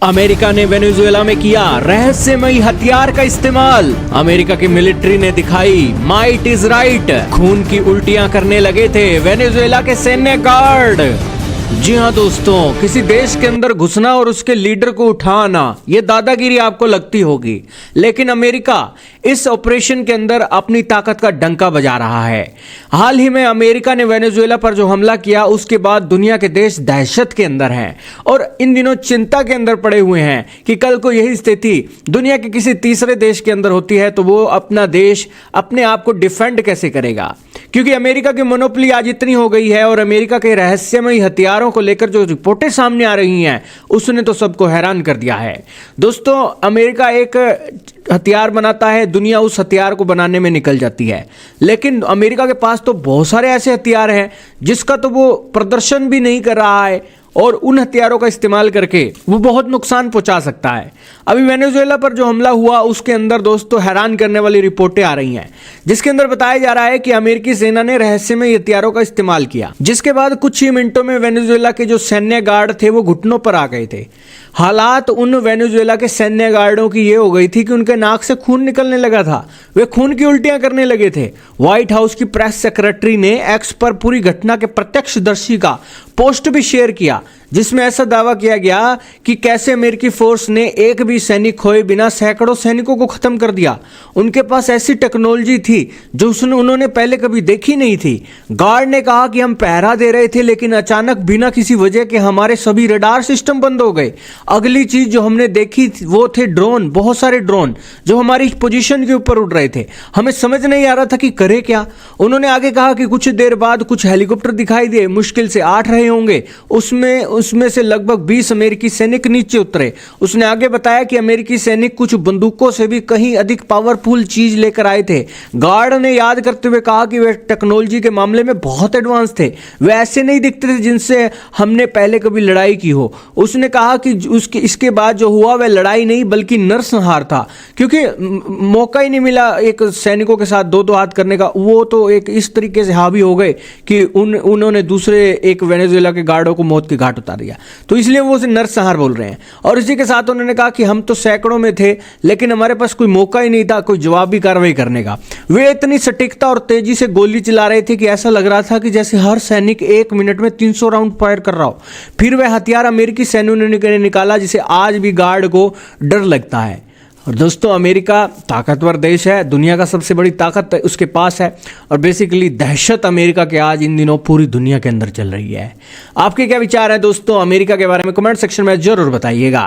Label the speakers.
Speaker 1: America ने Venezuela में किया रहस्यमयी हथियार का इस्तेमाल। अमेरिका की मिलिट्री ने दिखाई माइट इज राइट। खून की उल्टियां करने लगे थे वेनेजुएला के सैन्य गार्ड। जी हाँ दोस्तों, किसी देश के अंदर घुसना और उसके लीडर को उठाना, ये दादागिरी आपको लगती होगी, लेकिन अमेरिका इस ऑपरेशन के अंदर अपनी ताकत का डंका बजा रहा है। हाल ही में अमेरिका ने वेनेजुएला पर जो हमला किया, उसके बाद दुनिया के देश दहशत के अंदर हैं और इन दिनों चिंता के अंदर पड़े हुए हैं कि कल को यही स्थिति दुनिया के किसी तीसरे देश के अंदर होती है तो वो अपना देश अपने आप को डिफेंड कैसे करेगा, क्योंकि अमेरिका की मोनोपोली आज इतनी हो गई है और अमेरिका के रहस्यमयी हथियारों को लेकर जो रिपोर्टें सामने आ रही हैं उसने तो सबको हैरान कर दिया है। दोस्तों, अमेरिका एक हथियार बनाता है, दुनिया उस हथियार को बनाने में निकल जाती है, लेकिन अमेरिका के पास तो बहुत सारे ऐसे हथियार हैं जिसका तो वो प्रदर्शन भी नहीं कर रहा है और उन हथियारों का इस्तेमाल करके वो बहुत नुकसान पहुंचा सकता है। अभी वेनेजुएला पर जो हमला हुआ उसके अंदर दोस्तों हैरान करने वाली रिपोर्टें आ रही हैं, जिसके अंदर बताया जा रहा है कि अमेरिकी सेना ने रहस्यमय हथियारों का इस्तेमाल किया, जिसके बाद कुछ ही मिनटों में वेनेजुएला के जो सैन्य गार्ड थे वो घुटनों पर आ गए थे। हालात उन वेनेजुएला के सैन्य गार्डों की ये हो गई थी कि उनके नाक से खून निकलने लगा था, वे खून की उल्टियां करने लगे थे। व्हाइट हाउस की प्रेस सेक्रेटरी ने एक्स पर पूरी घटना के प्रत्यक्षदर्शी का पोस्ट भी शेयर किया, जिसमें ऐसा दावा किया गया कि कैसे अमेरिकी फोर्स ने एक भी सैनिक खोए बिना सैकड़ों सैनिकों को खत्म कर दिया। उनके पास ऐसी टेक्नोलॉजी थी जो उन्होंने पहले कभी देखी नहीं थी। गार्ड ने कहा कि हम पहरा दे रहे थे, लेकिन अचानक बिना किसी वजह के हमारे सभी रडार सिस्टम बंद हो गए। अगली चीज जो हमने देखी वो थे ड्रोन, बहुत सारे ड्रोन जो हमारी पोजीशन के ऊपर उड़ रहे थे। हमें समझ नहीं आ रहा था कि करे क्या। उन्होंने आगे कहा कि कुछ देर बाद कुछ हेलीकॉप्टर दिखाई दिए, मुश्किल से 8 रहे होंगे, उसमें से लगभग 20 अमेरिकी सैनिक नीचे उतरे। उसने आगे बताया कि अमेरिकी सैनिक कुछ बंदूकों से भी कहीं अधिक पावरफुल चीज लेकर आए थे। गार्ड ने याद करते हुए कहा कि वे टेक्नोलॉजी के मामले में बहुत एडवांस थे, वे ऐसे नहीं दिखते थे जिनसे हमने पहले कभी लड़ाई की हो। उसने कहा कि इसके बाद जो हुआ वह लड़ाई नहीं बल्कि नरसंहार था, क्योंकि मौका ही नहीं मिला एक सैनिकों के साथ दो हाथ करने का। वो तो एक इस तरीके से हावी हो गए कि उन्होंने दूसरे एक वेनेजुएला के गार्डों को मौत के घाट उतार दिया, तो इसलिए वो उसे नरसंहार बोल रहे हैं। और इसी के साथ उन्होंने कहा कि हम तो सैकड़ों में थे, लेकिन हमारे पास कोई मौका ही नहीं था कोई जवाबी कार्रवाई करने का। वे इतनी सटीकता और तेजी से गोली चला रहे थे कि ऐसा लग रहा था कि जैसे हर सैनिक 1 मिनट में 300 राउंड फायर कर रहा हो। फिर वह हथियार अमेरिकी सैनिकों ने निकाला जिसे आज भी गार्ड को डर लगता है। और दोस्तों, अमेरिका ताकतवर देश है, दुनिया का सबसे बड़ी ताकत उसके पास है और बेसिकली दहशत अमेरिका के आज इन दिनों पूरी दुनिया के अंदर चल रही है। आपके क्या विचार है दोस्तों अमेरिका के बारे में? कमेंट सेक्शन में जरूर बताइएगा।